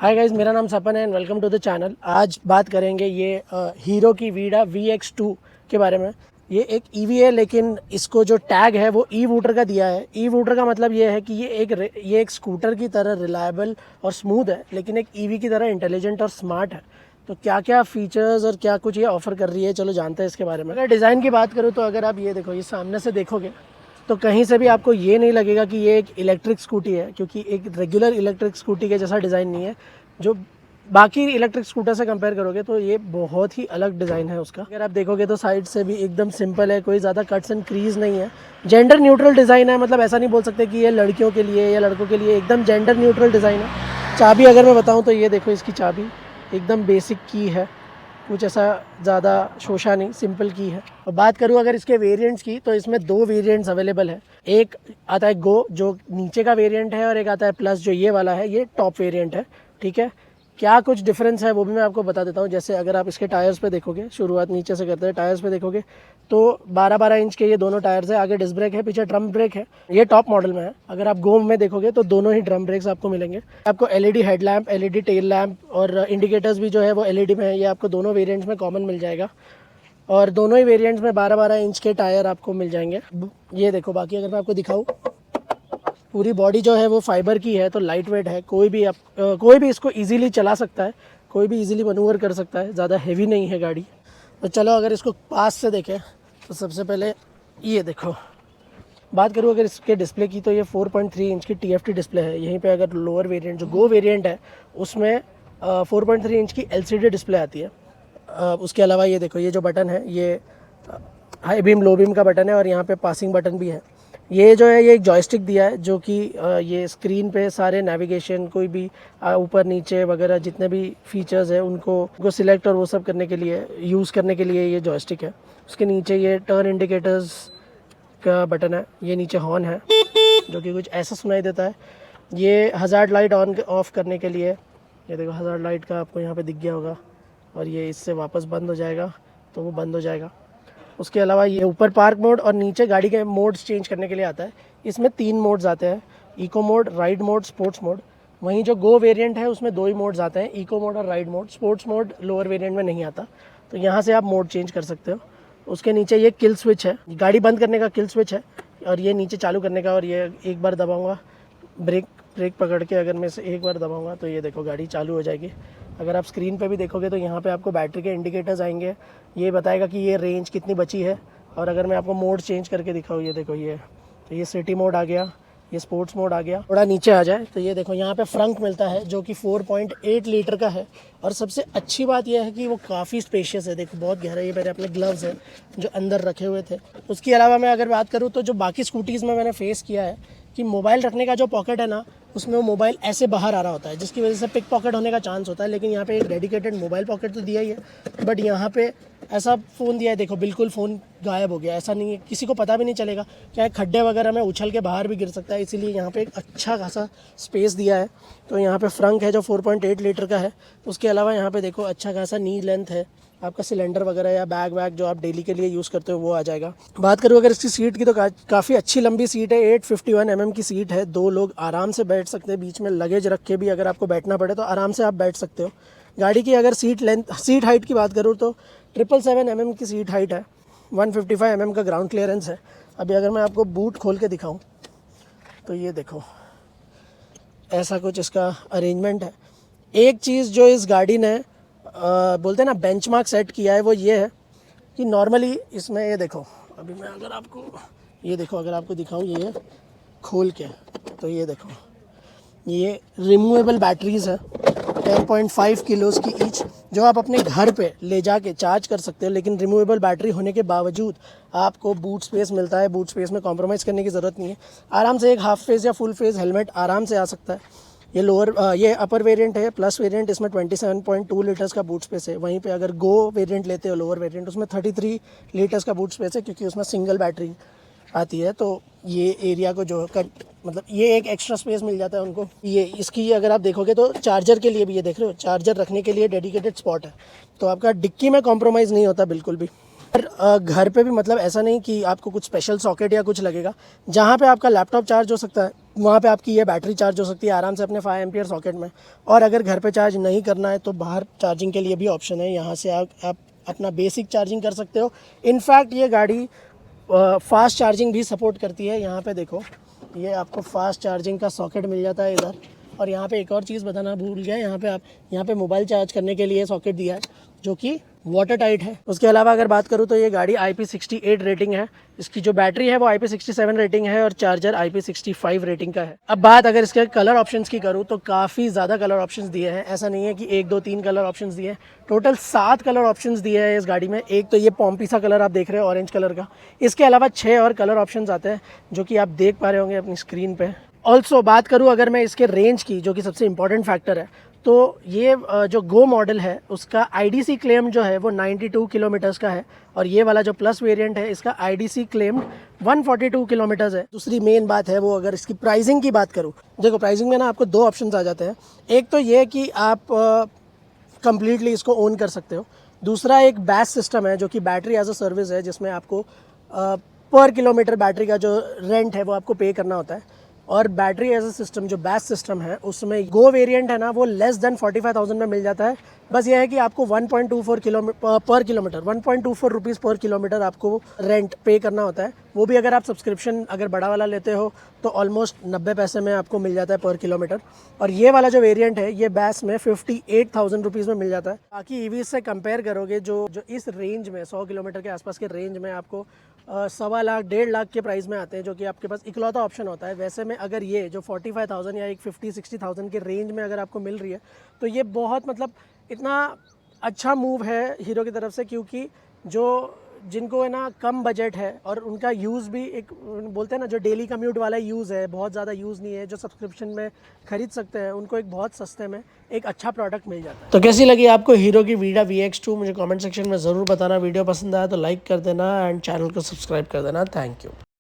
Hi guys, मेरा नाम सपन है and welcome to the channel. आज बात करेंगे ये हीरो की वीडा VX2 के बारे में। ये एक ईवी है, लेकिन इसको जो टैग है वो ई वूटर का दिया है। ई वूटर का मतलब ये है कि ये एक स्कूटर की तरह रिलायबल और स्मूथ है, लेकिन एक ईवी की तरह इंटेलिजेंट और स्मार्ट है। तो क्या क्या फीचर्स और क्या कुछ ये ऑफर कर रही है, चलो जानते हैं इसके बारे में। अगर डिज़ाइन की बात करूँ तो अगर आप ये देखो, ये सामने से देखोगे तो कहीं से भी आपको ये नहीं लगेगा कि ये एक इलेक्ट्रिक स्कूटी है, क्योंकि एक रेगुलर इलेक्ट्रिक स्कूटी के जैसा डिज़ाइन नहीं है। जो बाकी इलेक्ट्रिक स्कूटर से कंपेयर करोगे तो ये बहुत ही अलग डिज़ाइन है उसका। अगर आप देखोगे तो साइड से भी एकदम सिंपल है, कोई ज़्यादा कट्स एंड क्रीज नहीं है। जेंडर न्यूट्रल डिज़ाइन है, मतलब ऐसा नहीं बोल सकते कि ये लड़कियों के लिए या लड़कों के लिए, एकदम जेंडर न्यूट्रल डिज़ाइन है। चाबी अगर मैं बताऊँ तो ये देखो, इसकी चाबी एकदम बेसिक की है, कुछ ऐसा ज़्यादा शोशा नहीं, सिंपल की है। और बात करूँ अगर इसके वेरिएंट्स की, तो इसमें 2 वेरिएंट्स अवेलेबल है। एक आता है गो, जो नीचे का वेरिएंट है, और एक आता है प्लस, जो ये वाला है, ये टॉप वेरिएंट है। ठीक है, क्या कुछ डिफरेंस है वो भी मैं आपको बता देता हूँ। जैसे अगर आप इसके टायर्स पे देखोगे, शुरुआत नीचे से करते हैं, टायर्स पे देखोगे तो 12-12 इंच के ये दोनों टायर्स है। आगे डिस्क ब्रेक है, पीछे ड्रम ब्रेक है। ये टॉप मॉडल में है। अगर आप गो में देखोगे तो दोनों ही ड्रम ब्रेक्स आपको मिलेंगे। आपको LED headlamp, LED tail lamp और इंडिकेटर्स भी जो है वो LED में है। ये आपको दोनों वेरिएंट्स में कॉमन मिल जाएगा, और दोनों ही वेरिएंट्स में 12-12 इंच के टायर आपको मिल जाएंगे। ये देखो, बाकी अगर मैं आपको दिखाऊँ, पूरी बॉडी जो है वो फाइबर की है, तो लाइट वेट है। कोई भी इसको इजीली चला सकता है, कोई भी इजीली मनूवर कर सकता है, ज़्यादा हेवी नहीं है गाड़ी। तो चलो अगर इसको पास से देखें तो सबसे पहले ये देखो, बात करूँ अगर इसके डिस्प्ले की, तो ये 4.3 इंच की TFT डिस्प्ले है। यहीं पे अगर लोअर वेरिएंट जो गो वेरिएंट है उसमें 4.3 इंच की LCD डिस्प्ले आती है। उसके अलावा ये देखो, ये जो बटन है ये हाई बीम लो बीम का बटन है, और यहाँ पे पासिंग बटन भी है। ये जो है ये एक जॉयस्टिक दिया है, जो कि ये स्क्रीन पे सारे नेविगेशन, कोई भी ऊपर नीचे वगैरह जितने भी फीचर्स हैं उनको सिलेक्ट और वो सब करने के लिए, यूज़ करने के लिए ये जॉयस्टिक है। उसके नीचे ये टर्न इंडिकेटर्स का बटन है। ये नीचे हॉर्न है, जो कि कुछ ऐसा सुनाई देता है। ये हज़ार्ड लाइट ऑन ऑफ करने के लिए, ये देखो हज़ार्ड लाइट का आपको यहाँ पे दिख गया होगा, और ये इससे वापस बंद हो जाएगा तो वो बंद हो जाएगा। उसके अलावा ये ऊपर पार्क मोड और नीचे गाड़ी के मोड्स चेंज करने के लिए आता है। इसमें 3 मोड्स आते हैं, eco mode, ride mode, sports mode. वहीं जो गो वेरिएंट है उसमें 2 ही मोड्स आते हैं, इको मोड और ride mode. Sports mode lower variant में नहीं आता, तो यहाँ से आप मोड चेंज कर सकते हो। उसके नीचे ये किल स्विच है, गाड़ी बंद करने का किल स्विच है, और ये नीचे चालू करने का। और ये एक बार दबाऊँगा, ब्रेक पकड़ के अगर मैं इसे एक बार दबाऊँगा तो ये देखो गाड़ी चालू हो जाएगी। अगर आप स्क्रीन पे भी देखोगे तो यहाँ पे आपको बैटरी के इंडिकेटर्स आएंगे, ये बताएगा कि ये रेंज कितनी बची है। और अगर मैं आपको मोड चेंज करके दिखाऊँ, ये देखो, ये सिटी मोड आ गया, ये स्पोर्ट्स मोड आ गया। थोड़ा नीचे आ जाए तो ये देखो, यहाँ पे फ्रंक मिलता है जो कि 4.8 लीटर का है। और सबसे अच्छी बात यह है कि वो काफ़ी स्पेशियस है। देखो बहुत गहरा, ये मेरे अपने ग्लव्स हैं जो अंदर रखे हुए थे। उसके अलावा मैं अगर बात करूँ तो जो बाकी स्कूटीज़ में मैंने फेस किया है कि मोबाइल रखने का जो पॉकेट है ना, उसमें वो मोबाइल ऐसे बाहर आ रहा होता है, जिसकी वजह से पिक पॉकेट होने का चांस होता है। लेकिन यहाँ पे एक डेडिकेटेड मोबाइल पॉकेट तो दिया ही है, बट यहाँ पे ऐसा फ़ोन दिया है, देखो बिल्कुल फ़ोन गायब हो गया। ऐसा नहीं है, किसी को पता भी नहीं चलेगा। क्या है, खड्डे वगैरह में उछल के बाहर भी गिर सकता है, इसीलिए यहाँ पे एक अच्छा खासा स्पेस दिया है। तो यहाँ पे फ्रंक है जो 4.8 लीटर का है। उसके अलावा यहाँ पे देखो अच्छा खासा नी लेंथ है, आपका सिलेंडर वगैरह या बैग वैग जो आप डेली के लिए यूज़ करते हो वो आ जाएगा। बात करूँ अगर इसकी सीट की, तो काफ़ी अच्छी लंबी सीट है। 851 mm की सीट है, 2 लोग आराम से बैठ सकते हैं। बीच में लगेज रख के भी अगर आपको बैठना पड़े तो आराम से आप बैठ सकते हो। गाड़ी की अगर सीट हाइट की बात करूँ तो 777 mm की सीट हाइट है, 155 mm का ग्राउंड क्लियरेंस है। अभी अगर मैं आपको बूट खोल के दिखाऊँ तो ये देखो, ऐसा कुछ इसका अरेंजमेंट है। एक चीज़ जो इस गाड़ी ने बोलते हैं ना बेंचमार्क सेट किया है, वो ये है कि नॉर्मली इसमें, ये देखो, अभी मैं अगर आपको ये देखो, अगर आपको दिखाऊं ये खोल के, तो ये देखो, ये रिमूवेबल बैटरीज़ है 10.5 किलोज़ की ईच, जो आप अपने घर पे ले जाके चार्ज कर सकते हो। लेकिन रिमूवेबल बैटरी होने के बावजूद आपको बूट स्पेस मिलता है। बूट स्पेस में कॉम्प्रोमाइज़ करने की ज़रूरत नहीं है। आराम से एक हाफ फेस या फुल फेस हेलमेट आराम से आ सकता है। ये अपर वेरिएंट है। प्लस वेरिएंट इसमें 27.2 लीटर्स का बूट स्पेस है। वहीं पे अगर गो वेरिएंट लेते हो, लोअर वेरिएंट, उसमें 33 लीटर्स का बूट स्पेस है, क्योंकि उसमें सिंगल बैटरी आती है। तो ये एरिया को जो मतलब ये एक एक्स्ट्रा स्पेस मिल जाता है उनको। ये इसकी अगर आप देखोगे तो चार्जर के लिए भी, ये देख रहे हो, चार्जर रखने के लिए डेडिकेटेड स्पॉट है। तो आपका डिक्की में कॉम्प्रोमाइज़ नहीं होता बिल्कुल भी। पर घर पे भी मतलब ऐसा नहीं कि आपको कुछ स्पेशल सॉकेट या कुछ लगेगा। जहाँ पे आपका लैपटॉप चार्ज हो सकता है वहाँ पे आपकी ये बैटरी चार्ज हो सकती है आराम से अपने 5 एम्पियर सॉकेट में। और अगर घर पे चार्ज नहीं करना है तो बाहर चार्जिंग के लिए भी ऑप्शन है, यहाँ से आप अपना बेसिक चार्जिंग कर सकते हो। इनफैक्ट ये गाड़ी फास्ट चार्जिंग भी सपोर्ट करती है। यहाँ पे देखो, ये आपको फास्ट चार्जिंग का सॉकेट मिल जाता है इधर। और यहाँ पे एक और चीज़ बताना भूल गया, यहाँ पे मोबाइल चार्ज करने के लिए सॉकेट दिया है जो कि वाटर टाइट है। उसके अलावा अगर बात करूँ तो ये गाड़ी IP68 रेटिंग है, इसकी जो बैटरी है वो IP67 रेटिंग है और चार्जर IP65 रेटिंग का है। अब बात अगर इसके कलर ऑप्शंस की करूँ तो काफ़ी ज़्यादा कलर ऑप्शंस दिए हैं। ऐसा नहीं है कि 1 2 3 कलर ऑप्शंस दिए हैं, टोटल 7 कलर ऑप्शंस दिए हैं इस गाड़ी में। एक तो ये पॉम्पी सा कलर आप देख रहे हो ऑरेंज कलर का, इसके अलावा 6 और कलर ऑप्शंस आते हैं जो कि आप देख पा रहे होंगे अपनी स्क्रीन पे। ऑल्सो बात करूँ अगर मैं इसके रेंज की, जो कि सबसे इंपॉर्टेंट फैक्टर है, तो ये जो गो मॉडल है उसका IDC क्लेम जो है वो 92 किलोमीटर्स का है और ये वाला जो प्लस वेरिएंट है इसका IDC क्लेम 142 किलोमीटर्स है। दूसरी मेन बात है वो, अगर इसकी प्राइसिंग की बात करूँ, देखो प्राइसिंग में ना आपको 2 ऑप्शंस आ जाते हैं। एक तो ये कि आप कंप्लीटली इसको ओन कर सकते हो, दूसरा एक बैस सिस्टम है जो कि बैटरी एज अ सर्विस है, जिसमें आपको पर किलोमीटर बैटरी का जो रेंट है वो आपको पे करना होता है। और बैटरी एज अ सिस्टम जो बैस सिस्टम है उसमें गो वेरिएंट है ना वो लेस देन 45,000 में मिल जाता है। बस ये है कि आपको 1.24 पर किलोमीटर 1.24 रुपीज़ पर किलोमीटर आपको रेंट पे करना होता है। वो भी अगर आप सब्सक्रिप्शन अगर बड़ा वाला लेते हो तो ऑलमोस्ट 90 पैसे में आपको मिल जाता है पर किलोमीटर। और ये वाला जो वेरिएंट है ये बैस में 58,000 रुपीज़ में मिल जाता है। बाकी ईवी से कंपेयर करोगे जो इस रेंज में 100 किलोमीटर के आसपास के रेंज में आपको 1.25 लाख 1.5 लाख के प्राइस में आते हैं, जो कि आपके पास इकलौता ऑप्शन होता है। वैसे में अगर ये जो 45,000 या एक 50-60,000 के रेंज में अगर आपको मिल रही है तो ये बहुत मतलब इतना अच्छा मूव है हीरो की तरफ से, क्योंकि जो जिनको है ना कम बजट है और उनका यूज़ भी एक बोलते हैं ना जो डेली कम्यूट वाला यूज़ है, बहुत ज़्यादा यूज़ नहीं है, जो सब्सक्रिप्शन में खरीद सकते हैं, उनको एक बहुत सस्ते में एक अच्छा प्रोडक्ट मिल जाता है। तो कैसी लगी आपको हीरो की वीडा VX2 मुझे कमेंट सेक्शन में ज़रूर बताना। वीडियो पसंद आया तो लाइक कर देना एंड चैनल को सब्सक्राइब कर देना। Thank you.